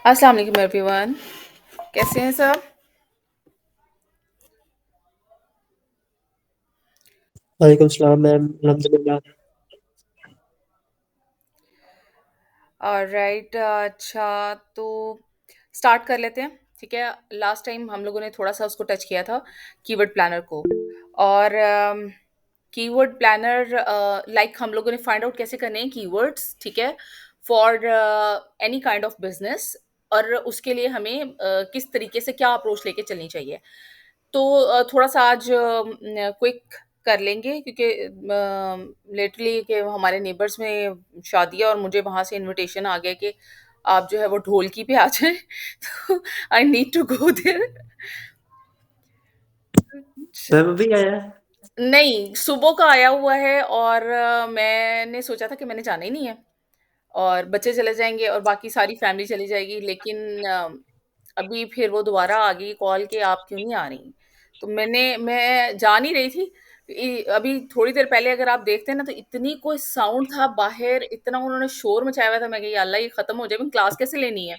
अस्सलाम वालेकुम एवरीवन। कैसे हैं सब? वालेकुम सलाम मैम, अल्हम्दुलिल्लाह। ऑलराइट, अच्छा तो स्टार्ट कर लेते हैं। ठीक है। लास्ट टाइम हम लोगों ने थोड़ा सा उसको टच किया था, कीवर्ड प्लानर को। और कीवर्ड प्लानर लाइक हम लोगों ने फाइंड आउट कैसे करने हैं कीवर्ड्स, ठीक है, for any kind of business. और उसके लिए हमें किस तरीके से क्या अप्रोच लेके चलनी चाहिए। तो थोड़ा सा आज क्विक कर लेंगे, क्योंकि लिटरली कि हमारे नेबर्स में शादी है और मुझे वहाँ से इनविटेशन आ गया कि आप जो है वो ढोलकी पे आ जाएं। तो I need to go there. Ma'am अभी आया है। नहीं, सुबह का आया हुआ है और मैंने सोचा था कि मैंने जाना ही नहीं है और बच्चे चले जाएंगे और बाकी सारी फैमिली चली जाएगी, लेकिन अभी फिर वो दोबारा आ गई कॉल कि आप क्यों नहीं आ रही। तो मैं जा नहीं रही थी। अभी थोड़ी देर पहले अगर आप देखते हैं ना, तो इतनी कोई साउंड था बाहर, इतना उन्होंने शोर मचाया हुआ था। मैं कही अल्लाह ये खत्म हो जाए, मैं क्लास कैसे लेनी है।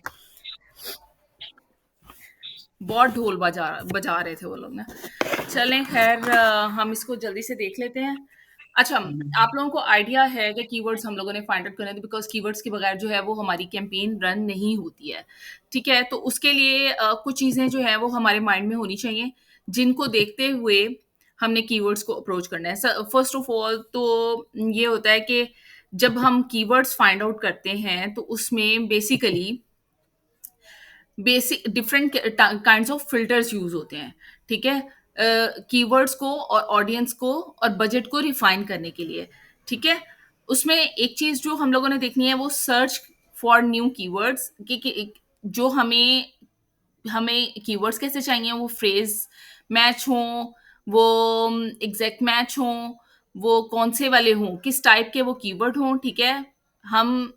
बहुत ढोल बजा बजा रहे थे वो लोग ना। चलें खैर, हम इसको जल्दी से देख लेते हैं। अच्छा, आप लोगों को आइडिया है कि कीवर्ड्स हम लोगों ने फाइंड आउट करने थे, बिकॉज कीवर्ड्स के बगैर जो है वो हमारी कैंपेन रन नहीं होती है। ठीक है, तो उसके लिए कुछ चीज़ें जो है वो हमारे माइंड में होनी चाहिए, जिनको देखते हुए हमने कीवर्ड्स को अप्रोच करना है। फर्स्ट ऑफ ऑल तो ये होता है कि जब हम कीवर्ड्स फाइंड आउट करते हैं तो उसमें basically basic different kinds of filters use होते हैं। ठीक है, कीवर्ड्स को और ऑडियंस को और बजट को रिफाइन करने के लिए। ठीक है, उसमें एक चीज जो हम लोगों ने देखनी है वो सर्च फॉर न्यू कीवर्ड्स कि जो हमें हमें कीवर्ड्स कैसे चाहिए, वो फ्रेज मैच हो, वो एग्जैक्ट मैच हो, वो कौन से वाले हों, किस टाइप के वो कीवर्ड हों। ठीक है, हम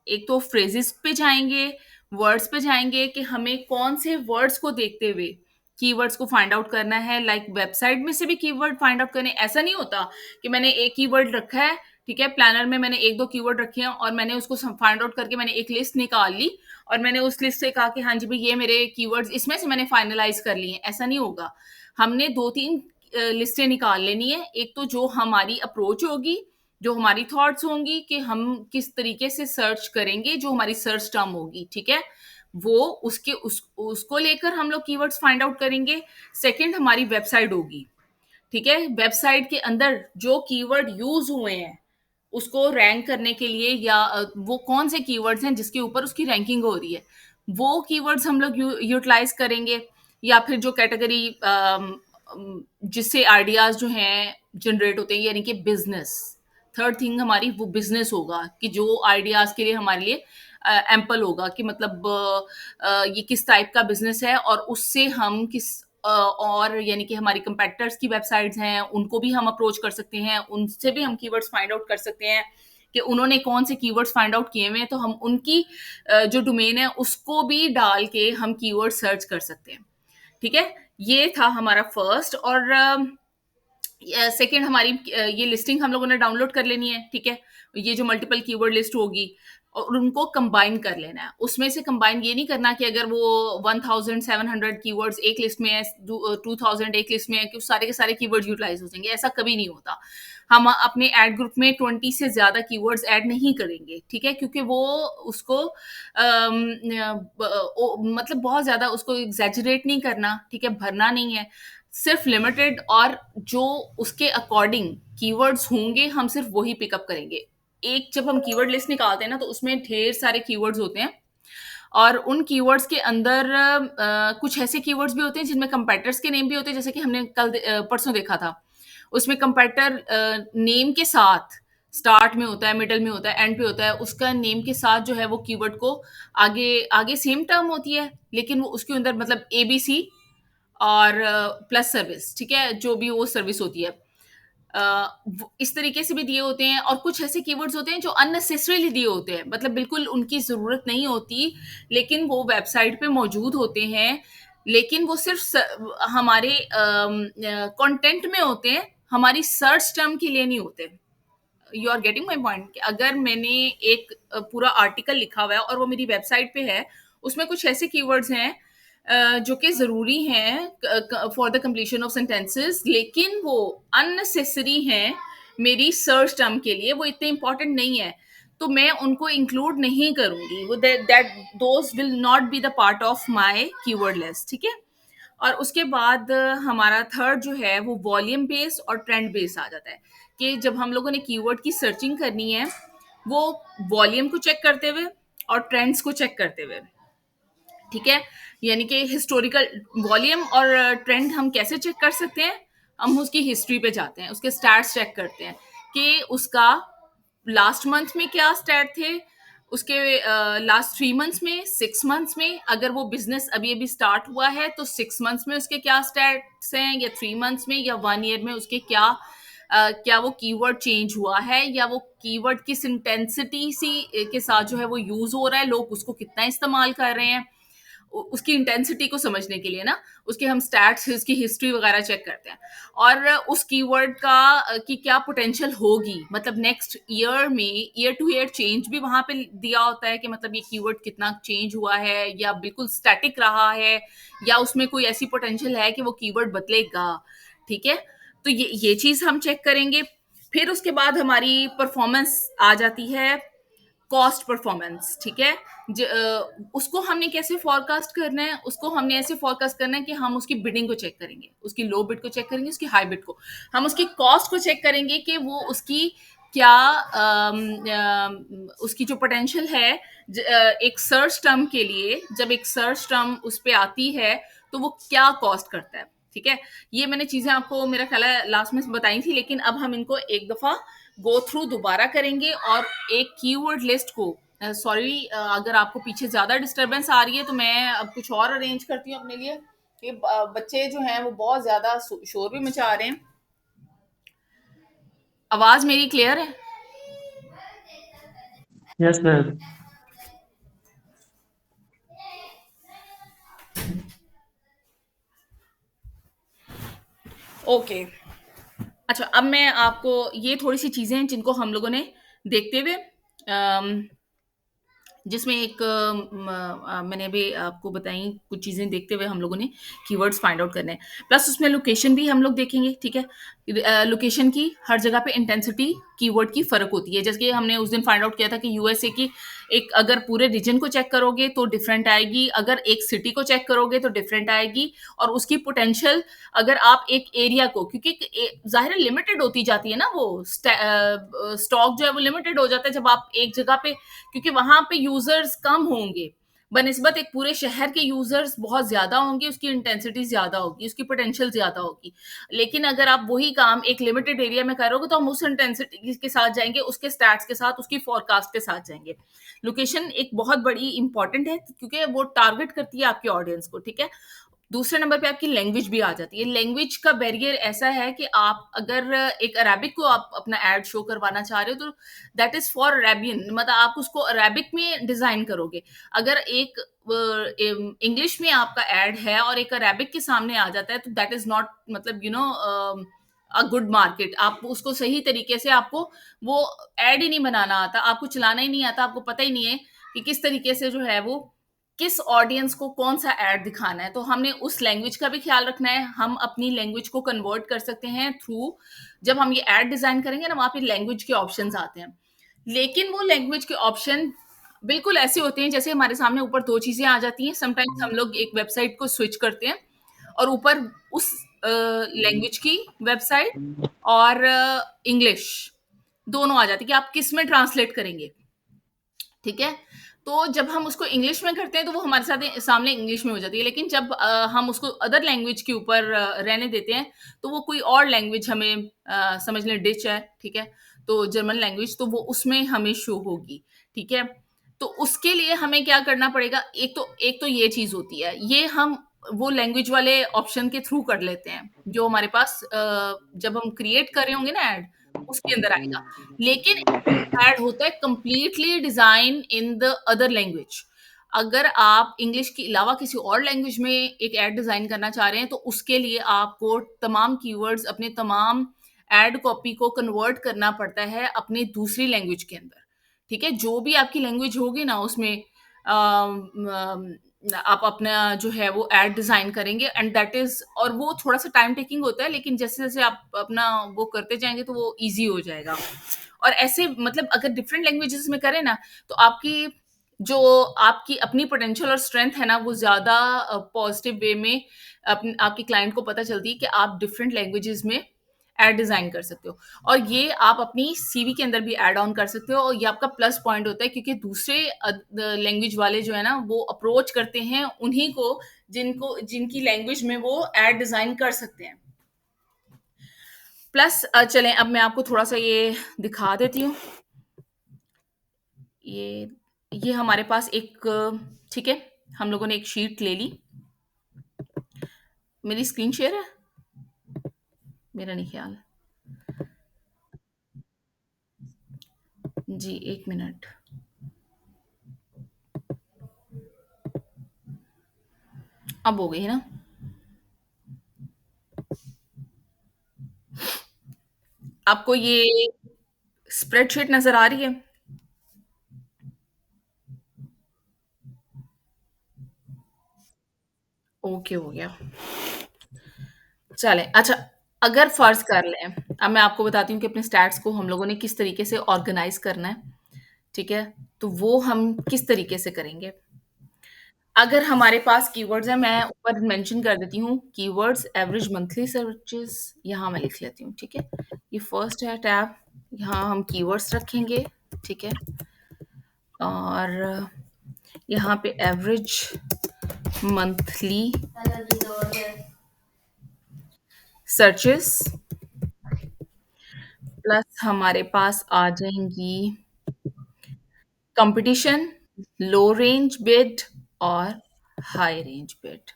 एक तो फ्रेजेस पे जाएंगे, वर्ड्स पे जाएंगे कि हमें कौन से वर्ड्स को देखते हुए कीवर्ड्स को फाइंड आउट करना है। लाइक वेबसाइट में से भी कीवर्ड फाइंड आउट करने, ऐसा नहीं होता कि मैंने एक कीवर्ड रखा है, ठीक है, प्लानर में मैंने एक दो कीवर्ड रखे हैं और मैंने उसको फाइंड आउट करके मैंने एक लिस्ट निकाल ली और मैंने उस लिस्ट से कहा कि हाँ जी भाई ये मेरे कीवर्ड्स इसमें से मैंने फाइनलाइज कर लिए हैं। ऐसा नहीं होगा। हमने दो तीन लिस्टें निकाल लेनी है। एक तो जो हमारी अप्रोच होगी, जो हमारी थॉट्स होंगी कि हम किस तरीके से सर्च करेंगे, जो हमारी सर्च टर्म होगी, ठीक है, वो उसको लेकर हम लोग कीवर्ड्स फाइंड आउट करेंगे। सेकंड हमारी वेबसाइट होगी। ठीक है, वेबसाइट के अंदर जो कीवर्ड यूज हुए हैं उसको रैंक करने के लिए, या वो कौन से कीवर्ड्स हैं जिसके ऊपर उसकी रैंकिंग हो रही है, वो कीवर्ड्स हम लोग यूटिलाइज करेंगे। या फिर जो कैटेगरी जिससे आइडियाज जो हैं जनरेट होते हैं, यानी कि बिजनेस। थर्ड थिंग हमारी वो बिजनेस होगा कि जो आइडियाज के लिए हमारे लिए एम्पल होगा कि मतलब ये किस टाइप का बिजनेस है, और उससे हम किस और यानी कि हमारी कंपेटिटर्स की वेबसाइट्स हैं उनको भी हम अप्रोच कर सकते हैं, उनसे भी हम कीवर्ड्स फाइंड आउट कर सकते हैं कि उन्होंने कौन से कीवर्ड्स फाइंड आउट किए हुए हैं, तो हम उनकी जो डोमेन है उसको भी डाल के हम कीवर्ड सर्च कर सकते हैं। ठीक है, ये था हमारा फर्स्ट। और सेकंड हमारी ये लिस्टिंग हम लोगों ने डाउनलोड कर लेनी है। ठीक है, ये जो मल्टीपल कीवर्ड लिस्ट होगी और उनको कंबाइन कर लेना है। उसमें से कंबाइन ये नहीं करना कि अगर वो 1700 कीवर्ड्स एक लिस्ट में है, 2000 एक लिस्ट में है, कि उस सारे के सारे कीवर्ड यूटिलाइज हो जाएंगे। ऐसा कभी नहीं होता। हम अपने एड ग्रुप में 20 से ज्यादा कीवर्ड्स ऐड नहीं करेंगे। ठीक है, क्योंकि वो उसको मतलब बहुत ज्यादा उसको एग्जैजरेट नहीं करना, ठीक है, भरना नहीं है। सिर्फ लिमिटेड और जो उसके अकॉर्डिंग कीवर्ड्स होंगे हम सिर्फ वही पिकअप करेंगे। एक जब हम कीवर्ड लिस्ट निकालते हैं ना, तो उसमें ढेर सारे कीवर्ड्स होते हैं और उन कीवर्ड्स के अंदर कुछ ऐसे कीवर्ड्स भी होते हैं जिनमें कंपेटिटर्स के नेम भी होते हैं, जैसे कि हमने परसों देखा था। उसमें कंपेटिटर नेम के साथ स्टार्ट में होता है, मिडल में होता है, एंड पे होता है, उसका नेम के साथ जो है वो कीवर्ड को आगे आगे सेम टर्म होती है, लेकिन वो उसके अंदर मतलब एबीसी और प्लस सर्विस, ठीक है, जो भी वो सर्विस होती है, इस तरीके से भी दिए होते हैं। और कुछ ऐसे कीवर्ड्स होते हैं जो अननेसेसरीली दिए होते हैं, मतलब बिल्कुल उनकी ज़रूरत नहीं होती, लेकिन वो वेबसाइट पे मौजूद होते हैं, लेकिन वो सिर्फ हमारे कंटेंट में होते हैं, हमारी सर्च टर्म के लिए नहीं होते। You are getting my point. अगर मैंने एक पूरा आर्टिकल लिखा हुआ है और वो मेरी वेबसाइट पे है उसमें कुछ ऐसे कीवर्ड्स हैं जो कि ज़रूरी हैं for the completion of sentences, लेकिन वो अननेसेसरी हैं मेरी सर्च टर्म के लिए, वो इतने इंपॉर्टेंट नहीं है, तो मैं उनको इंक्लूड नहीं करूंगी, वो that those will not be the part of my keyword list, ठीक है। और उसके बाद हमारा थर्ड जो है वो वॉल्यूम बेस और ट्रेंड बेस आ जाता है, कि जब हम लोगों ने कीवर्ड की सर्चिंग करनी है, वो वॉल्यूम को चेक करते हुए और ट्रेंड्स को चेक करते हुए, ठीक है। यानी कि हिस्टोरिकल वॉल्यूम और ट्रेंड हम कैसे चेक कर सकते हैं, हम उसकी हिस्ट्री पे जाते हैं, उसके स्टैट्स चेक करते हैं कि उसका लास्ट मंथ में क्या स्टैट थे, उसके लास्ट 3 मंथ्स में, 6 मंथ्स में, अगर वो बिजनेस अभी अभी स्टार्ट हुआ है तो 6 मंथ्स में उसके क्या स्टैट्स हैं, या 3 मंथ्स में, या 1 ईयर में उसके क्या क्या वो कीवर्ड चेंज हुआ है, या वो कीवर्ड किस इंटेंसिटी सी के साथ जो है वो यूज हो रहा है, लोग उसको कितना इस्तेमाल कर रहे हैं, उसकी इंटेंसिटी को समझने के लिए ना, उसके हम स्टैट्स, उसकी हिस्ट्री वगैरह चेक करते हैं। और उस कीवर्ड का कि क्या पोटेंशियल होगी, मतलब नेक्स्ट ईयर में ईयर टू ईयर चेंज भी वहां पे दिया होता है कि मतलब ये कीवर्ड कितना चेंज हुआ है, या बिल्कुल स्टैटिक रहा है, या उसमें कोई ऐसी पोटेंशियल है कि वो कीवर्ड बदलेगा, ठीक है। तो ये चीज हम चेक करेंगे। फिर उसके बाद हमारी परफॉर्मेंस आ जाती है, कॉस्ट परफॉर्मेंस, ठीक है। उसको हमने कैसे फोरकास्ट करना है, उसको हमने ऐसे फोरकास्ट करना है कि हम उसकी बिडिंग को चेक करेंगे, उसकी लो बिड को चेक करेंगे, उसकी हाई बिड को, हम उसकी कॉस्ट को चेक करेंगे कि वो उसकी क्या उसकी जो पोटेंशियल है, एक सर्च टर्म के लिए, जब एक सर्च टर्म उस पर आती है तो वो क्या कॉस्ट करता है, ठीक है। ये मैंने चीजें आपको मेरा ख्याल है लास्ट में बताई थी, लेकिन अब हम इनको एक दफा गो थ्रू दोबारा करेंगे, और एक कीवर्ड लिस्ट को, सॉरी अगर आपको पीछे ज्यादा डिस्टरबेंस आ रही है तो मैं अब कुछ और अरेंज करती हूँ अपने लिए, ये बच्चे जो हैं वो बहुत ज्यादा शोर भी मचा रहे हैं। आवाज मेरी क्लियर है? Yes ma'am. ओके। अच्छा, अब मैं आपको ये थोड़ी सी चीजें हैं जिनको हम लोगों ने देखते हुए, जिसमें एक मैंने भी आपको बताई कुछ चीज़ें देखते हुए हम लोगों ने कीवर्ड्स फाइंड आउट करने हैं, प्लस उसमें लोकेशन भी हम लोग देखेंगे, ठीक है। लोकेशन की हर जगह पे इंटेंसिटी कीवर्ड की फ़र्क होती है, जैसे कि हमने उस दिन फाइंड आउट किया था कि यूएसए की एक अगर पूरे रीजन को चेक करोगे तो डिफरेंट आएगी, अगर एक सिटी को चेक करोगे तो डिफरेंट आएगी, और उसकी पोटेंशियल, अगर आप एक एरिया को, क्योंकि ज़ाहिर लिमिटेड होती जाती है ना, वो स्टॉक जो है वो लिमिटेड हो जाता है जब आप एक जगह पे, क्योंकि वहां पे यूजर्स कम होंगे बनिस्बत एक पूरे शहर के यूजर्स बहुत ज्यादा होंगे, उसकी इंटेंसिटी ज्यादा होगी, उसकी पोटेंशियल ज्यादा होगी। लेकिन अगर आप वही काम एक लिमिटेड एरिया में करोगे तो हम उस इंटेंसिटी के साथ जाएंगे, उसके स्टैट्स के साथ, उसकी फोरकास्ट के साथ जाएंगे। लोकेशन एक बहुत बड़ी इंपॉर्टेंट है क्योंकि वो टारगेट करती है आपके ऑडियंस को, ठीक है। दूसरे नंबर पे आपकी लैंग्वेज भी आ जाती है। लैंग्वेज का बैरियर ऐसा है कि आप अगर एक अरेबिक को आप अपना एड शो करवाना चाह रहे हो तो दैट इज फॉर अरेबियन, मतलब आप उसको अरेबिक में डिजाइन करोगे। अगर एक इंग्लिश में आपका एड है और एक अरेबिक के सामने आ जाता है तो दैट इज नॉट, मतलब you know, a good market. आप उसको सही तरीके से, आपको वो एड ही नहीं बनाना आता, आपको चलाना ही नहीं आता, आपको पता ही नहीं है कि किस तरीके से जो है वो किस ऑडियंस को कौन सा एड दिखाना है। तो हमने उस लैंग्वेज का भी ख्याल रखना है। हम अपनी लैंग्वेज को कन्वर्ट कर सकते हैं थ्रू, जब हम ये एड डिजाइन करेंगे ना, वहां पे लैंग्वेज के ऑप्शंस आते हैं, लेकिन वो लैंग्वेज के ऑप्शन बिल्कुल ऐसे होते हैं जैसे हमारे सामने ऊपर दो चीजें आ जाती हैं। समटाइम्स हम लोग एक वेबसाइट को स्विच करते हैं और ऊपर उस लैंग्वेज की वेबसाइट और इंग्लिश दोनों आ जाती है कि आप किस में ट्रांसलेट करेंगे, ठीक है। तो जब हम उसको इंग्लिश में करते हैं तो वो हमारे साथ सामने इंग्लिश में हो जाती है, लेकिन जब हम उसको अदर लैंग्वेज के ऊपर रहने देते हैं तो वो कोई और लैंग्वेज हमें समझ लें डिच है, ठीक है, तो जर्मन लैंग्वेज, तो वो उसमें हमें शो होगी, ठीक है। तो उसके लिए हमें क्या करना पड़ेगा, एक तो ये चीज होती है, ये हम वो लैंग्वेज वाले ऑप्शन के थ्रू कर लेते हैं जो हमारे पास जब हम क्रिएट कर रहे होंगे ना एड, उसके अंदर आएगा। लेकिन ऐड होता है completely design in the other language. अगर आप इंग्लिश के अलावा किसी और लैंग्वेज में एक एड डिजाइन करना चाह रहे हैं तो उसके लिए आपको तमाम कीवर्ड्स, अपने तमाम एड कॉपी को कन्वर्ट करना पड़ता है अपनी दूसरी लैंग्वेज के अंदर, ठीक है। जो भी आपकी लैंग्वेज होगी ना उसमें आप अपना जो है वो एड डिज़ाइन करेंगे एंड दैट इज़ और वो थोड़ा-सा टाइम टेकिंग होता है, लेकिन जैसे-जैसे आप अपना वो करते जाएँगे तो वो ईज़ी हो जाएगा। और ऐसे मतलब अगर डिफरेंट लैंग्वेजेज़ में करें ना, तो जो आपकी अपनी पोटेंशियल और स्ट्रेंथ है ना, वो ज़्यादा पॉज़िटिव वे में आपके क्लाइंट को पता चलती है कि आप डिफरेंट लैंग्वेजेज़ में एड डिज़ाइन कर सकते हो। और ये आप अपनी सीवी के अंदर भी ऐड ऑन कर सकते हो और ये आपका प्लस पॉइंट होता है, क्योंकि दूसरे लैंग्वेज वाले जो है ना, वो अप्रोच करते हैं उन्हीं को जिनकी लैंग्वेज में वो एड डिज़ाइन कर सकते हैं। प्लस चलें अब मैं आपको थोड़ा-सा ये दिखा देती हूँ। ये ये हमारे पास एक ठीक है, हम लोगों ने एक शीट ले ली। मेरी स्क्रीन शेयर है? मेरा नहीं ख्याल। जी, 1 मिनट। अब हो गई है ना? आपको ये स्प्रेडशीट नज़र आ रही है? ओके, हो गया। चलें, अच्छा, अगर फ़र्ज़ कर लें, अब मैं आपको बताती हूँ कि अपने स्टैट्स को हम लोगों ने किस तरीके से ऑर्गनाइज़ करना है, ठीक है? तो वो हम किस तरीके से करेंगे? अगर हमारे पास कीवर्ड्स हैं, मैं ऊपर मेंशन कर देती हूँ, कीवर्ड्स एवरेज मंथली सर्चेज़, यहाँ मैं लिख लेती हूँ, ठीक है? ये फर्स्ट है टैब, यहाँ हम कीवर्ड्स रखेंगे, ठीक है? और यहाँ पे एवरेज मंथली सर्चेज़ प्लस हमारे पास आ जाएँगी कंपटीशन, लो रेंज बिड और हाई रेंज बिड।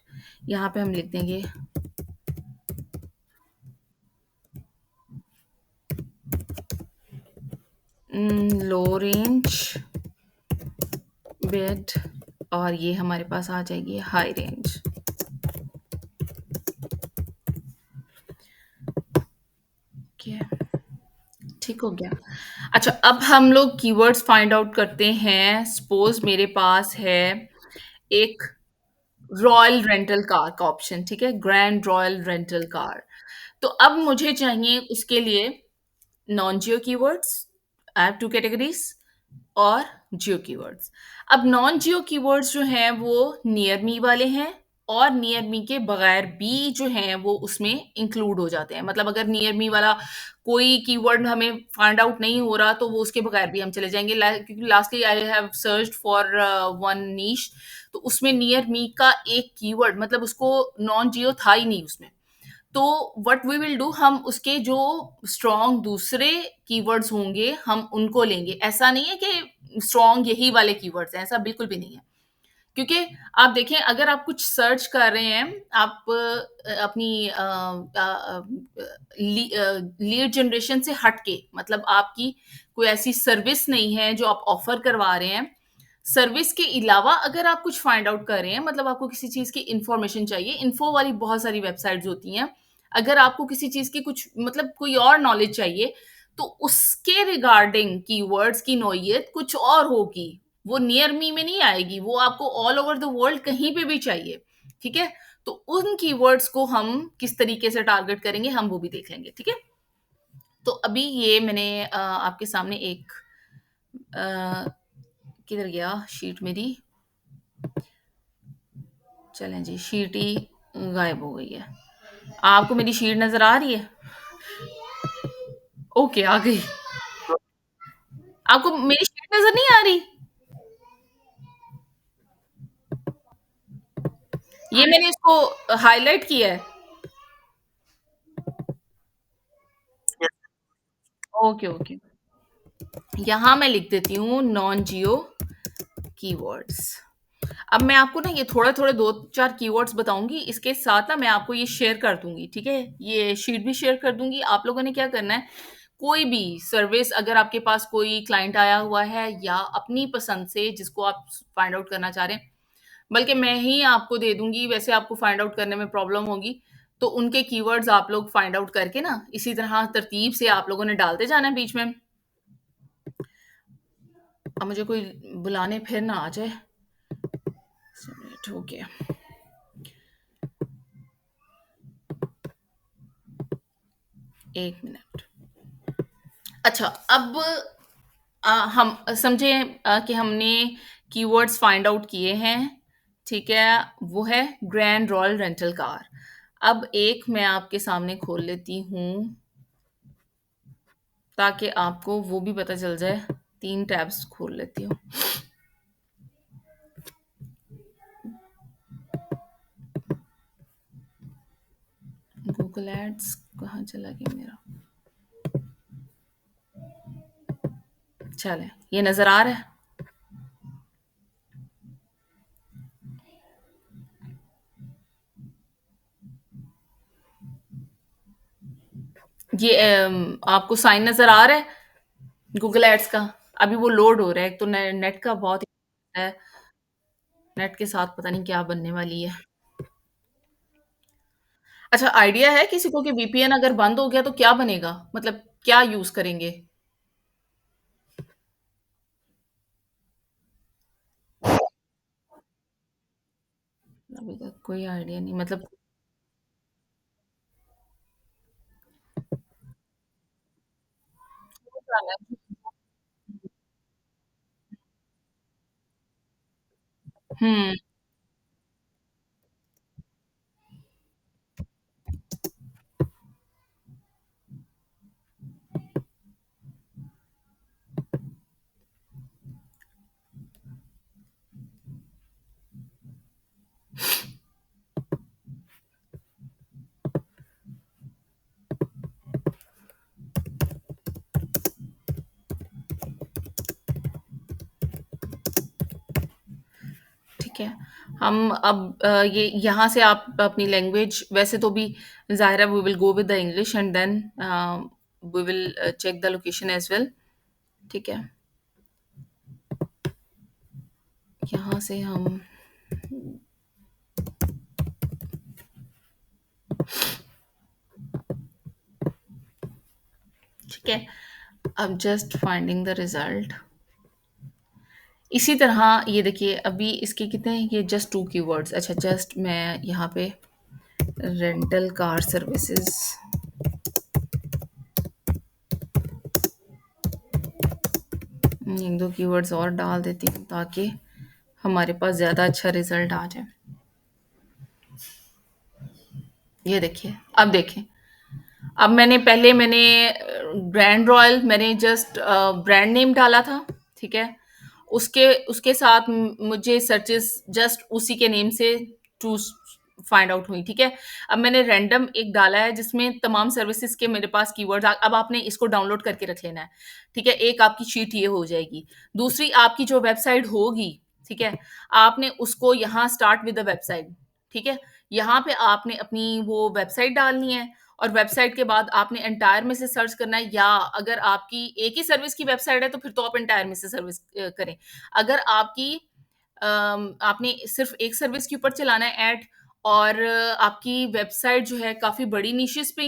यहाँ पे हम लिख देंगे लो रेंज बिड और ये हमारे पास आ जाएगी हाई रेंज। ठीक है, ठीक हो गया। अच्छा, अब हम लोग कीवर्ड्स फाइंड आउट करते हैं। सपोज़ मेरे पास है एक रॉयल रेंटल कार का ऑप्शन, ठीक है? Grand royal rental car. तो अब मुझे चाहिए उसके लिए non Jio keywords. I have 2 categories और जियो कीवर्ड्स। अब नॉन जियो कीवर्ड्स जो हैं वो नियर मी वाले हैं और नियर मी के बगैर भी जो हैं वो उसमें इंक्लूड हो जाते हैं। मतलब अगर नियर मी वाला कोई कीवर्ड हमें फाइंड आउट नहीं हो रहा तो वो उसके बगैर भी हम चले जाएँगे। क्योंकि lastly I have searched for one niche, तो उसमें नियर मी का एक कीवर्ड मतलब उसको नॉन जियो था ही नहीं उसमें। तो व्हाट वी विल डू, हम उसके जो स्ट्रॉन्ग दूसरे कीवर्ड्स होंगे हम उनको लेंगे। ऐसा नहीं है कि स्ट्रॉन्ग यही वाले कीवर्ड्स हैं, ऐसा बिल्कुल भी नहीं है। क्योंकि आप देखें, अगर आप कुछ सर्च कर रहे हैं, आप अपनी लीड जनरेशन से हट के, मतलब आपकी कोई ऐसी सर्विस नहीं है जो आप ऑफर करवा रहे हैं। सर्विस के अलावा अगर आप कुछ फाइंड आउट कर रहे हैं, मतलब आपको किसी चीज़ की इन्फॉर्मेशन चाहिए, इन्फो वाली बहुत सारी वेबसाइट्स होती हैं। अगर आपको किसी चीज़ की कुछ मतलब कोई और नॉलेज चाहिए, तो उसके रिगार्डिंग कीवर्ड्स की नोइयत कुछ और होगी। वो नियर मी में नहीं आएगी, वो आपको ऑल ओवर द वर्ल्ड कहीं पे भी चाहिए, ठीक है? तो उन कीवर्ड्स को हम किस तरीके से टारगेट करेंगे, हम वो भी देख लेंगे, ठीक है? तो अभी ये मैंने आपके सामने एक अ, किधर गया शीट मेरी? चलें जी, शीट ही गायब हो गई है। आपको मेरी शीट नज़र आ रही है? ओके, आ गई। आपको मेरी शीट नज़र नहीं आ रही? ये मैंने इसको हाइलाइट किया है। Okay, okay. यहाँ मैं लिख देती हूँ नॉन जियो कीवर्ड्स। अब मैं आपको ना ये थोड़े-थोड़े 2-4 कीवर्ड्स बताऊँगी, इसके साथ ना मैं आपको ये शेयर कर दूँगी, ठीक है? ये शीट भी शेयर कर दूँगी। आप लोगों ने क्या करना है, कोई भी सर्विस अगर आपके पास कोई क्लाइंट आया हुआ है या अपनी पसंद से जिसको आप फाइंड आउट करना चाह रहे हैं, बल्कि मैं ही आपको दे दूँगी, वैसे आपको फाइंड आउट करने में प्रॉब्लम होगी, तो उनके कीवर्ड्स आप लोग फाइंड आउट करके ना इसी तरह तरतीब से आप लोगों ने डालते जाना है बीच में। अब मुझे कोई बुलाने फिर ना आ जाए। हो गया। एक मिनट। अच्छा, अब हम समझे कि हमने कीवर्ड्स फाइंड आउट किए हैं, ठीक है? वो है ग्रैंड रॉयल रेंटल कार। अब एक मैं आपके सामने खोल लेती हूँ, ताकि आपको वो भी पता चल जाए। 3 टैब्स खोल लेती हूँ। गूगल एड्स कहाँ चला गया मेरा? चलें, ये नज़र आ रहा है? ये आपको साइन नज़र आ रहा है गूगल एड्स का? अभी वो लोड हो रहा है। एक तो नेट का बहुत है, नेट के साथ पता नहीं क्या बनने वाली है। अच्छा, आइडिया है किसी को कि वीपीएन अगर बंद हो गया तो क्या बनेगा? मतलब क्या यूज़ करेंगे? अभी तक कोई आइडिया नहीं, मतलब। हुँ, ठीक है। हम अब ये यहाँ से आप अपनी लैंग्वेज, वैसे तो भी ज़ाहिर है we will go with the English and then we will check the location as well, ठीक है? यहाँ से हम ठीक है, अब जस्ट फाइंडिंग द रिज़ल्ट। इसी तरह ये देखिए, अभी इसके कितने हैं? ये जस्ट 2 कीवर्ड्स। अच्छा, जस्ट मैं यहाँ पे रेंटल कार सर्विसेज़, 1-2 कीवर्ड्स और डाल देती हूँ ताकि हमारे पास ज़्यादा अच्छा रिज़ल्ट आ जाए। ये देखिए, अब देखें। अब मैंने ग्रैंड रॉयल मैंने जस्ट ब्रांड नेम डाला था, ठीक है? उसके उसके साथ मुझे सर्चेस जस्ट उसी के नेम से टू फाइंड आउट हुई, ठीक है? अब मैंने रैंडम एक डाला है जिसमें तमाम सर्विसेज के मेरे पास कीवर्ड्स। अब आपने इसको डाउनलोड करके रख लेना है, ठीक है? एक आपकी शीट ये हो जाएगी। दूसरी आपकी जो वेबसाइट होगी, ठीक है? आपने उसको यहाँ स्टार्ट विद द वेबसाइट, ठीक है? यहाँ पे आपने अपनी वो वेबसाइट डालनी है, और वेबसाइट के बाद आपने एंटायर में से सर्च करना है, या अगर आपकी एक ही सर्विस की वेबसाइट है तो फिर तो आप एंटायर में से सर्विस करें। अगर आपकी आपने सिर्फ एक सर्विस के ऊपर चलाना है ऐड, और आपकी वेबसाइट जो है काफ़ी बड़ी निशेज़ पे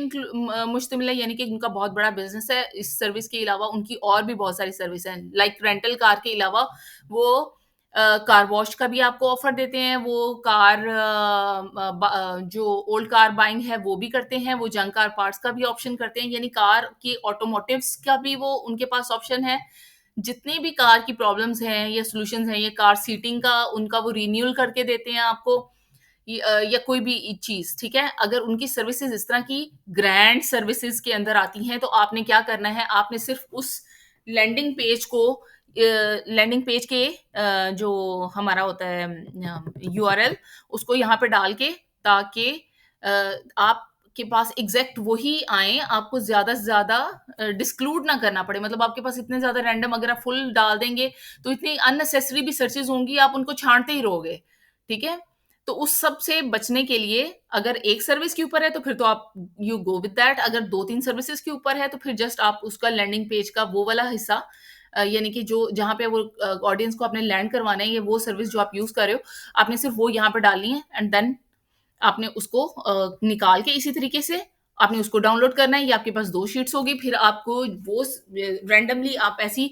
मुश्तमिल है, यानी कि उनका बहुत बड़ा बिज़नेस है। इस सर्विस के अलावा उनकी और भी बहुत सारी सर्विस हैं। लाइक रेंटल कार के अलावा वो कार वॉश का भी आपको ऑफ़र देते हैं, वो कार जो ओल्ड कार बाइंग है वो भी करते हैं, वो जंक कार पार्ट्स का भी ऑप्शन करते हैं, यानी कार की ऑटोमोटिव्स का भी वो उनके पास ऑप्शन है। जितनी भी कार की प्रॉब्लम्स हैं या सॉल्यूशंस हैं, ये कार सीटिंग का उनका वो रिन्यूअल करके देते हैं आपको, या कोई भी चीज़, ठीक है? अगर उनकी सर्विसेज़ इस तरह की ग्रैंड सर्विसेज़ के अंदर आती हैं, तो आपने क्या करना है, आपने सिर्फ़ उस लैंडिंग पेज को लैंडिंग पेज के जो हमारा होता है यूआरएल, उसको यहाँ पे डाल के, ताकि अ, आपके पास एग्ज़ैक्ट वही आएँ, आपको ज़्यादा से ज़्यादा डिस्क्लूड ना करना पड़े। मतलब आपके पास इतने ज़्यादा रैंडम अगर आप फुल डाल देंगे, तो इतनी अननेसेसरी भी सर्चेज़ होंगी, आप उनको छाँटते ही रहोगे, ठीक है? तो उस सब से बचने के लिए, अगर एक सर्विस के ऊपर है तो फिर तो आप यू गो विद दैट। अगर 2-3 सर्विसेज़ के ऊपर है तो फिर जस्ट आप उसका लैंडिंग पेज का वो वाला हिस्सा, यानी कि जो जहाँ पे वो ऑडियंस को आपने लैंड करवाना है, या वो सर्विस जो आप यूज़ कर रहे हो, आपने सिर्फ़ वो यहाँ पे डालनी है, एंड देन आपने उसको निकाल के इसी तरीके से आपने उसको डाउनलोड करना है। ये आपके पास 2 शीट्स होगी, फिर आपको वो रैंडमली आप ऐसी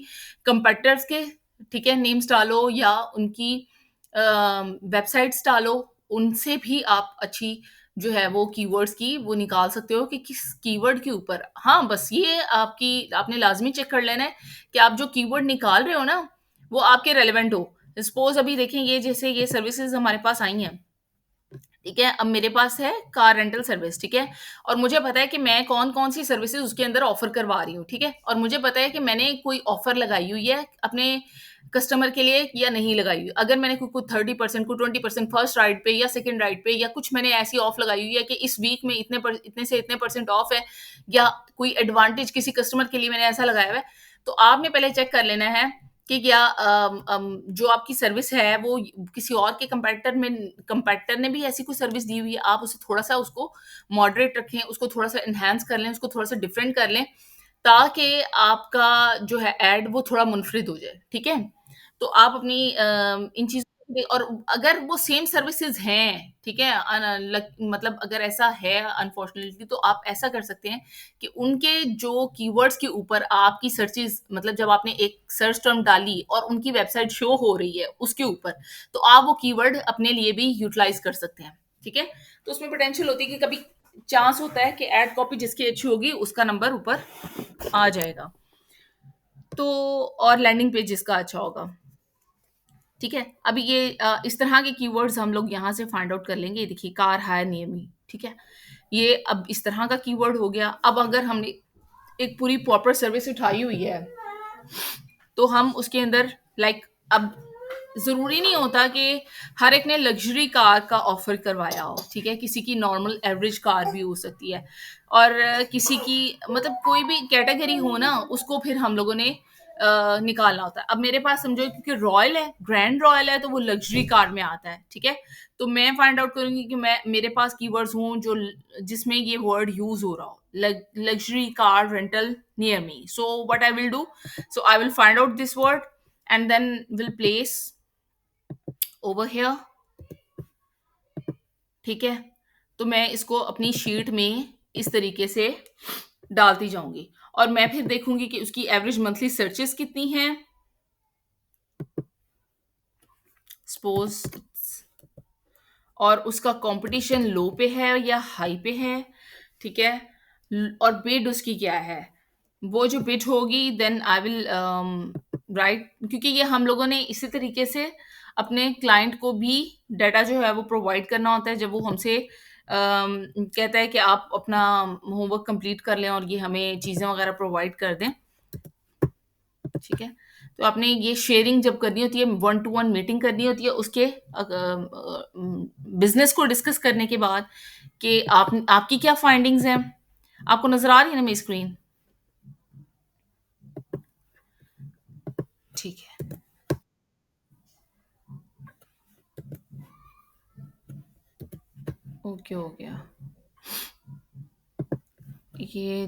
कंपैटिटर्स के, ठीक है, नेम्स डालो, या उनकी वेबसाइट्स डालो, उनसे भी आप अच्छी जो है वो कीवर्ड्स की वो निकाल सकते हो कि किस कीवर्ड के ऊपर। हाँ, बस ये आपने लाज़मी चेक कर लेना है कि आप जो कीवर्ड निकाल रहे हो ना, वो आपके रेलेवेंट हो। सपोज़ अभी देखें, ये जैसे ये सर्विसेज़ हमारे पास आई हैं, ठीक है? अब मेरे पास है कार रेंटल सर्विस, ठीक है? और मुझे पता है कि मैं कौन-कौन सी सर्विसेज़ उसके अंदर ऑफ़र करवा रही हूँ, ठीक है? और मुझे पता है कि मैंने कोई ऑफ़र लगाई हुई है अपने कस्टमर के लिए या नहीं लगाई हुई। अगर मैंने कोई 30% कोई 20% फर्स्ट राइड पे या सेकंड राइड पे या कुछ मैंने ऐसी ऑफ लगाई हुई है कि इस वीक में इतने से इतने परसेंट ऑफ है, या कोई एडवांटेज किसी कस्टमर के लिए मैंने ऐसा लगाया हुआ है, तो आपने पहले चेक कर लेना है कि क्या जो आपकी सर्विस है वो किसी और के कंपैटिटर ने भी ऐसी कोई सर्विस दी हुई है। आप उसे थोड़ा-सा उसको मॉडरेट रखें, उसको थोड़ा-सा एनहांस कर लें, उसको थोड़ा-सा डिफरेंट कर लें, ताकि आपका जो है ऐड वो थोड़ा मुनफ़रिद हो जाए, ठीक है? तो आप अपनी इन चीज़ों और अगर वो सेम सर्विसेज़ हैं, ठीक है? मतलब अगर ऐसा है अनफॉर्चुनेटली, तो आप ऐसा कर सकते हैं कि उनके जो कीवर्ड्स के ऊपर आपकी सर्चेज़, मतलब जब आपने एक सर्च टर्म डाली और उनकी वेबसाइट शो हो रही है उसके ऊपर, तो आप वो कीवर्ड अपने लिए भी यूटिलाइज़ कर सकते हैं, ठीक है? तो उसमें पोटेंशियल होती है कि कभी चांस होता है कि एड कॉपी जिसकी अच्छी होगी उसका नंबर ऊपर आ जाएगा। तो और लैंडिंग पेज जिसका अच्छा होगा, ठीक है? अभी ये इस तरह के कीवर्ड्स हम लोग यहाँ से फाइंड आउट कर लेंगे। ये देखिए, कार हायर नियर मी, ठीक है? ये अब इस तरह का कीवर्ड हो गया। अब अगर हमने एक पूरी प्रॉपर सर्विस उठाई हुई है, तो हम उसके अंदर लाइक अब ज़रूरी नहीं होता कि हर एक ने लग्ज़री कार का ऑफ़र करवाया हो, ठीक है? किसी की नॉर्मल एवरेज कार भी हो सकती है, और किसी की मतलब कोई भी कैटेगरी हो ना, उसको फिर हम लोगों ने निकालना होता है। अब मेरे पास समझो, क्योंकि रॉयल है, ग्रैंड रॉयल है, तो वो लग्ज़री कार में आता है, ठीक है? तो मैं फाइंड आउट करूँगी कि मैं मेरे पास कीवर्ड्स हों जो जिसमें ये वर्ड यूज़ हो रहा हो, luxury car rental near me. So what I will do, so I will find out this word and then will place over here, ठीक है? तो मैं इसको अपनी शीट में इस तरीके से डालती जाऊंगी, और मैं फिर देखूंगी कि उसकी एवरेज मंथली सर्चेस कितनी हैं। सपोज, और उसका कंपटीशन लो पे है या हाई पे है, ठीक है? और बिड उसकी क्या है, वो जो बिड होगी देन आई विल राइट, क्योंकि ये हम लोगों ने इसी तरीके से अपने क्लाइंट को भी डाटा जो है वो प्रोवाइड करना होता है, जब वो हमसे कहता है कि आप अपना होमवर्क कंप्लीट कर लें और ये हमें चीज़ें वगैरह प्रोवाइड कर दें, ठीक है? तो आपने ये शेयरिंग जब करनी होती है, वन टू वन मीटिंग करनी होती है, उसके बिजनेस को डिस्कस करने के बाद कि आपकी क्या फाइंडिंग्स हैं। आपको नजर आ रही है ना मेरी स्क्रीन? ठीक है, ओके, हो गया ये,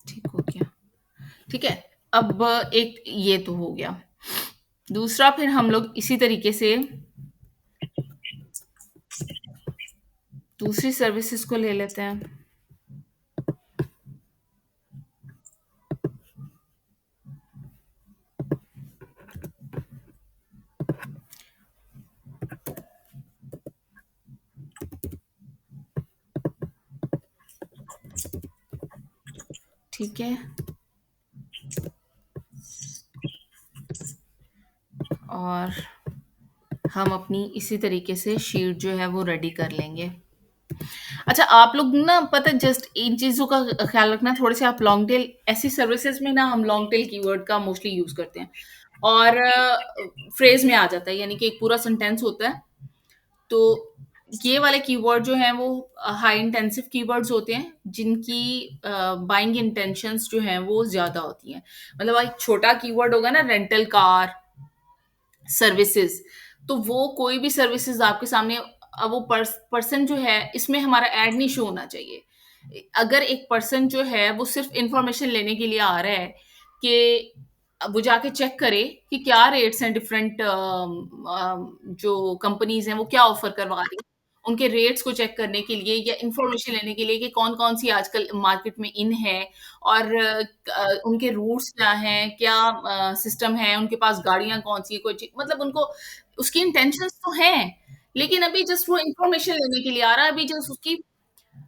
ठीक हो गया, ठीक है। अब एक ये तो हो गया, दूसरा फिर हम लोग इसी तरीके से दूसरी सर्विसेज को ले लेते हैं, ठीक है? और हम अपनी इसी तरीके से शीट जो है वो रेडी कर लेंगे। अच्छा, आप लोग ना पता है, जस्ट इन चीज़ों का ख्याल रखना थोड़े से, आप लॉन्ग टेल ऐसी सर्विसेज में ना हम लॉन्ग टेल कीवर्ड का मोस्टली यूज़ करते हैं, और फ्रेज़ में आ जाता है, यानी कि एक पूरा सेंटेंस होता है। तो ये वाले कीवर्ड जो हैं वो हाई इंटेंसिव कीवर्ड्स होते हैं, जिनकी बाइंग इंटेंशंस जो हैं वो ज़्यादा होती हैं। मतलब एक छोटा कीवर्ड होगा ना, रेंटल कार सर्विसेज, तो वो कोई भी सर्विसेज आपके सामने, अब वो पर्सन जो है, इसमें हमारा ऐड नहीं शो होना चाहिए। अगर एक पर्सन जो है वो सिर्फ इंफॉर्मेशन लेने के लिए आ रहा है कि वो जाके चेक करे कि क्या रेट्स हैं डिफरेंट जो कंपनीज हैं वो क्या ऑफर करवा रही हैं, उनके रेट्स को चेक करने के लिए या इन्फॉर्मेशन लेने के लिए कि कौन-कौन सी आजकल मार्केट में इन है और उनके रूट्स क्या हैं, क्या सिस्टम है, उनके पास गाड़ियाँ कौन-सी है, कोई ची मतलब उनको उसकी इंटेंशंस तो हैं, लेकिन अभी जस्ट वो इन्फॉर्मेशन लेने के लिए आ रहा है, अभी जस्ट उसकी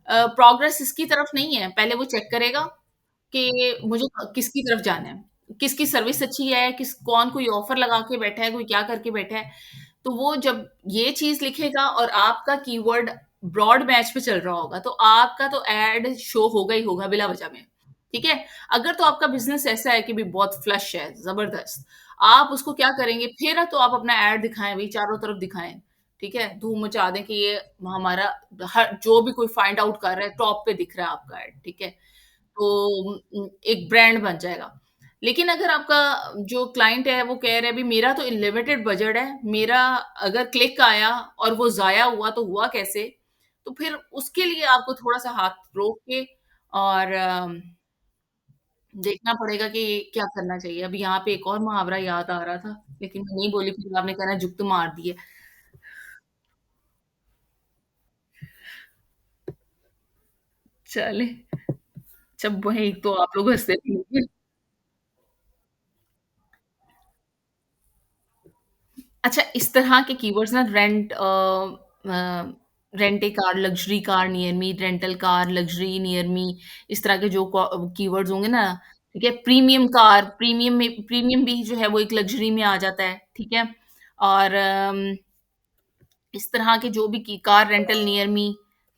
प्रोग्रेस इसकी तरफ नहीं है। पहले वो चेक करेगा कि मुझे किसकी तरफ जाना है, किसकी सर्विस अच्छी है, कौन कोई ऑफर लगा के बैठा है, कोई क्या करके बैठा है। तो वो जब ये चीज़ लिखेगा और आपका कीवर्ड ब्रॉड मैच पे चल रहा होगा, तो आपका तो एड शो होगा ही होगा बिला वजह में, ठीक है? अगर तो आपका बिज़नेस ऐसा है कि भई बहुत फ्लश है, ज़बरदस्त, आप उसको क्या करेंगे, फिर तो आप अपना एड दिखाएँ भई, चारों तरफ दिखाएँ, ठीक है? धूम मचा दें कि ये हमारा हर जो भी कोई फाइंड आउट कर रहा है, टॉप पे दिख रहा है आपका एड, ठीक है? तो एक ब्रांड बन जाएगा। लेकिन अगर आपका जो क्लाइंट है वो कह रहा है, "भई मेरा तो लिमिटेड बजट है, मेरा अगर क्लिक आया और वो ज़ाया हुआ तो हुआ कैसे?" तो फिर उसके लिए आपको थोड़ा-सा हाथ रोक के और देखना पड़ेगा कि क्या करना चाहिए। अभी यहाँ पे एक और मुहावरा याद आ रहा था, लेकिन मैं नहीं बोली, फिर आपने कहना जुग तो मार दी है। चलें, जब वही तो आप लोग हँसते रहेंगे। अच्छा, इस तरह के कीवर्ड्स ना rent a car, luxury car near me, rental car, luxury near me, इस तरह के जो कीवर्ड्स होंगे ना, ठीक है? प्रीमियम कार, प्रीमियम भी जो है वो एक लग्ज़री में आ जाता है, ठीक है? और इस तरह के जो भी की car rental near me,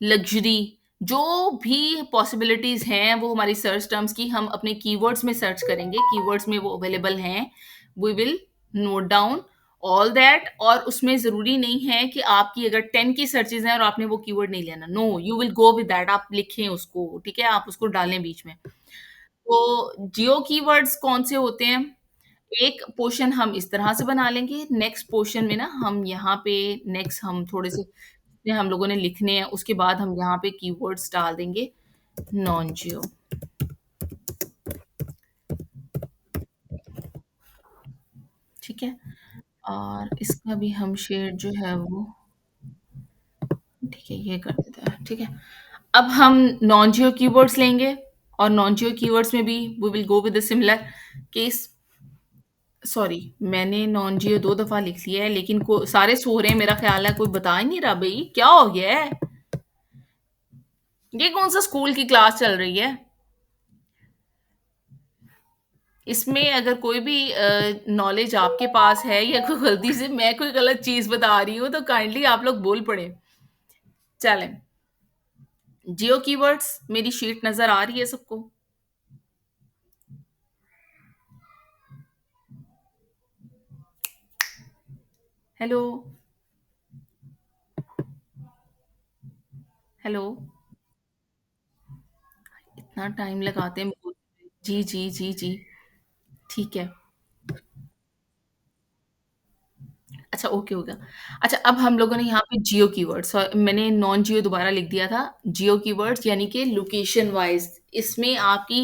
luxury, जो भी पॉसिबिलिटीज़ हैं, वो हमारी सर्च टर्म्स की हम अपने कीवर्ड्स में सर्च करेंगे, कीवर्ड्स में वो अवेलेबल हैं। We will note down all that और उसमें ज़रूरी नहीं है कि आपकी अगर 10 की सर्चेज़ हैं और आपने वो कीवर्ड नहीं लेना। No, you will go with that आप लिखें उसको, ठीक है? आप उसको डालें बीच में। तो जियो कीवर्ड्स कौन से होते हैं? एक पोर्शन हम इस तरह से बना लेंगे, नेक्स्ट पोर्शन में ना हम यहाँ पे नेक्स्ट हम थोड़े से जितने हम लोगों ने लिखने हैं, उसके बाद हम यहाँ पे कीवर्ड्स डाल देंगे नॉन जियो, ठीक है? और इसका भी हम शेड जो है वो ठीक है, ये कर देते हैं, ठीक है? अब हम नॉन जियो कीवर्ड्स लेंगे और नॉन जियो कीवर्ड्स में भी we will go with a similar case sorry मैंने नॉन जियो 2 दफ़ा लिख लिया है लेकिन को सारे सो रहे हैं मेरा ख़्याल है कोई बता ही नहीं रहा भई, क्या हो गया है? ये कौन-सा स्कूल की क्लास चल रही है? इसमें अगर कोई भी नॉलेज आपके पास है या कोई गलती से मैं कोई गलत चीज़ बता रही हूँ तो काइंडली आप लोग बोल पड़ें। चलें, जियो कीवर्ड्स मेरी शीट नज़र आ रही है सबको? हेलो? हेलो? इतना टाइम लगाते हैं बोलने में। जी, जी, जी, जी। ठीक है। अच्छा ओके हो गया। अच्छा अब हम लोगों ने यहाँ पे जियो कीवर्ड्स मैंने नॉन जियो दोबारा लिख दिया था। जियो कीवर्ड्स यानी कि लोकेशन वाइज़ इसमें आपकी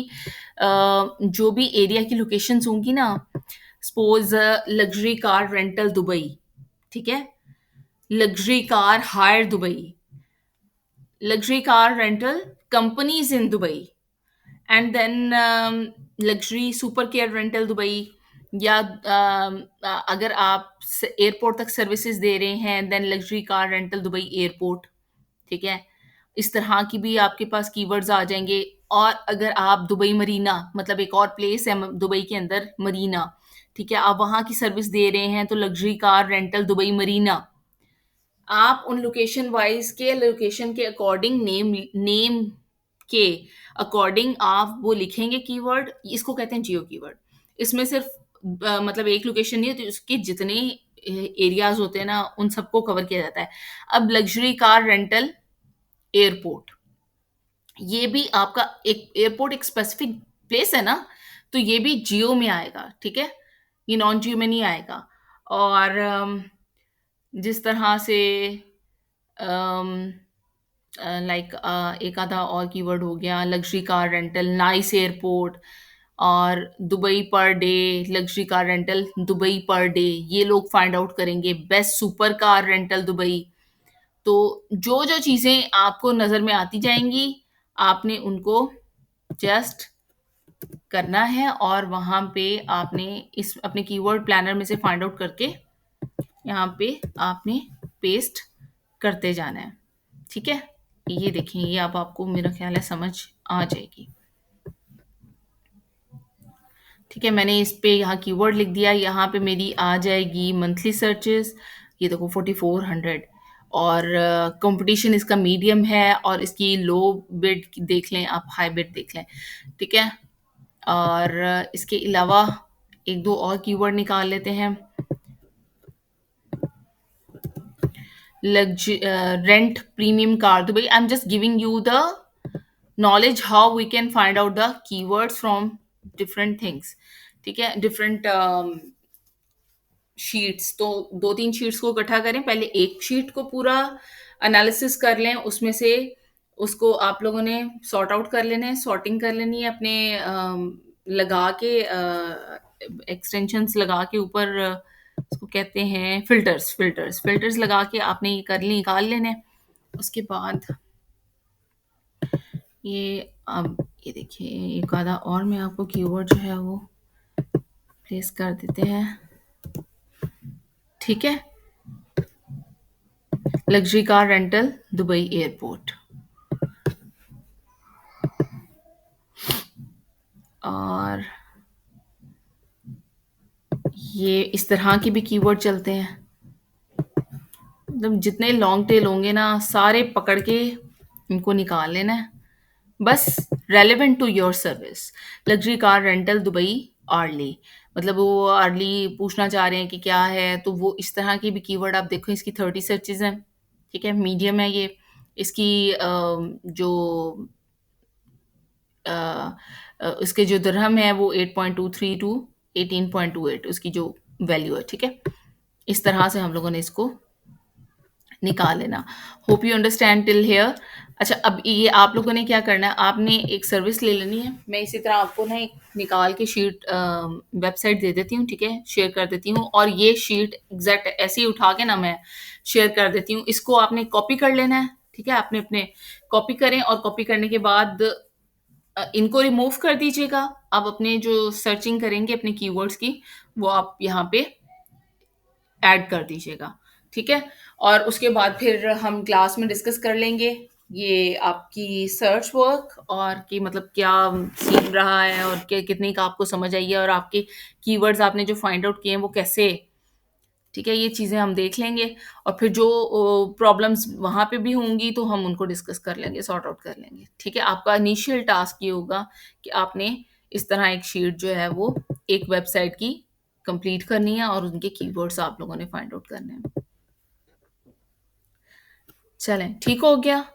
जो भी एरिया की लोकेशंस होंगी ना suppose luxury car rental Dubai, ठीक है? Luxury car hire Dubai, luxury car rental companies in Dubai. And then luxury supercar rental Dubai या अगर आप एयरपोर्ट तक सर्विसेज दे रहे हैं then luxury car rental Dubai airport ठीक है इस तरह की भी आपके पास कीवर्ड्स आ जाएंगे और अगर आप दुबई मरीना मतलब एक और प्लेस है दुबई के अंदर मरीना ठीक है आप वहां की सर्विस दे रहे हैं तो luxury car rental Dubai Marina आप उन लोकेशन वाइज के लोकेशन के अकॉर्डिंग नेम नेम के अकॉर्डिंग आप वो लिखेंगे कीवर्ड इसको कहते हैं जियो कीवर्ड इसमें सिर्फ मतलब एक लोकेशन नहीं होती उसके जितने एरियाज होते हैं ना उन सबको कवर किया जाता है अब लग्जरी कार रेंटल एयरपोर्ट ये भी आपका एक एयरपोर्ट एक स्पेसिफिक प्लेस है ना तो ये भी जियो में आएगा ठीक है ये नॉन जियो में नहीं आएगा और जिस तरह से लाइक एक आधा और कीवर्ड हो गया luxury car rental nice airport और Dubai per day luxury car rental Dubai per day ये लोग फाइंड आउट करेंगे best super car rental Dubai तो जो-जो चीज़ें आपको नज़र में आती जाएँगी, आपने उनको जस्ट करना है और वहाँ पे आपने इस अपने कीवर्ड प्लानर में से फाइंड आउट करके यहाँ पे आपने पेस्ट करते जाना है, ठीक है? ये देखें, ये अब आपको मेरा ख़्याल है समझ आ जाएगी। ठीक है, मैंने इस पे यहाँ कीवर्ड लिख दिया, यहाँ पे मेरी आ जाएगी मंथली सर्चेस, ये देखो 4400 और कंपटीशन इसका मीडियम है और इसकी लो बिड देख लें आप, हाई बिड देख लें, ठीक है? और इसके अलावा एक दो और कीवर्ड निकाल लेते हैं। Rent premium car Dubai, I am just giving you the knowledge how we can find out the keywords from different things, ठीक है? डिफरेंट शीट्स, तो 2-3 शीट्स को इकट्ठा करें, पहले एक शीट को पूरा एनालिसिस कर लें, उसमें से उसको आप लोगों ने सॉर्ट आउट कर लेना है, सॉर्टिंग कर लेनी है अपने लगा के एक्सटेंशंस लगा के ऊपर उसको कहते हैं फिल्टर्स लगा के आपने ये कर निकाल लेने हैं। उसके बाद ये अब ये देखिए एक आधा और मैं आपको कीवर्ड जो है वो प्लेस कर देते हैं, ठीक है? Luxury car rental Dubai airport, और ये इस तरह के भी कीवर्ड चलते हैं। मतलब जितने लॉन्ग टेल होंगे ना, सारे पकड़ के इनको निकाल लेना है, बस relevant to your service. Luxury car rental Dubai early, मतलब वो आर्ली पूछना चाह रहे हैं कि क्या है, तो वो इस तरह की भी कीवर्ड आप देखो, इसकी 30 सर्चेज हैं, ठीक है? मीडियम है ये, इसकी जो उसके जो दिरहम है वो 8.23 टू 18.28 उसकी जो वैल्यू है, ठीक है? इस तरह से हम लोगों ने इसको निकाल लेना। Hope you understand till here. अच्छा, अब ये आप लोगों ने क्या करना है, आपने एक सर्विस ले लेनी है। मैं इसी तरह आपको ना एक निकाल के शीट वेबसाइट दे देती हूँ, ठीक है? शेयर कर देती हूँ, और ये शीट एग्जैक्ट ऐसे ही उठा के ना मैं शेयर कर देती हूँ। इसको आपने कॉपी कर लेना है, ठीक है? आपने अपने कॉपी करें और कॉपी करने के बाद इनको रिमूव कर दीजिएगा। आप अपने जो सर्चिंग करेंगे अपने कीवर्ड्स की, वो आप यहाँ पे ऐड कर दीजिएगा, ठीक है? और उसके बाद फिर हम क्लास में डिस्कस कर लेंगे ये आपकी सर्च वर्क, और कि मतलब क्या सीख रहा है और कितनी का आपको समझ आई है, और आपके कीवर्ड्स आपने जो फाइंड आउट किए हैं वो कैसे, ठीक है? ये चीज़ें हम देख लेंगे, और फिर जो प्रॉब्लम्स वहाँ पे भी होंगी तो हम उनको डिस्कस कर लेंगे, सॉर्ट आउट कर लेंगे, ठीक है? आपका इनिशियल टास्क ये होगा कि आपने इस तरह एक शीट जो है वो एक वेबसाइट की कंप्लीट करनी है और उनके कीवर्ड्स आप लोगों ने फाइंड आउट करने हैं। चलें, ठीक हो गया?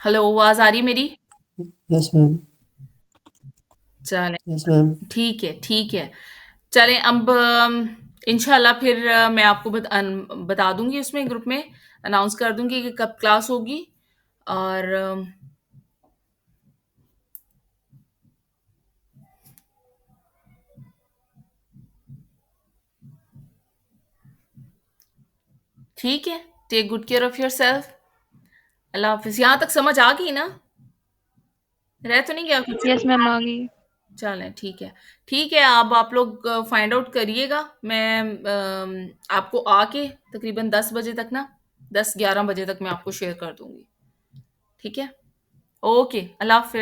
हेलो, आवाज़ आ रही है मेरी? Yes ma'am. चलें, यस मैम। ठीक है, ठीक है। चलें, अब इंशाल्लाह फिर मैं आपको बता दूँगी, उसमें ग्रुप में अनाउंस कर दूँगी कि कब क्लास होगी, और ठीक है? Take good care of yourself. Allah हाफ़िज़। यहाँ तक समझ आ गई ना? रह तो नहीं गया कुछ? यस मैम आ गई। चलें, ठीक है। ठीक है, अब आप लोग फाइंड आउट करिएगा। मैं आपको आके तकरीबन 10 बजे तक ना, 10-11 बजे तक मैं आपको शेयर कर दूँगी। ठीक है? ओके, अल्लाह हाफ़िज़।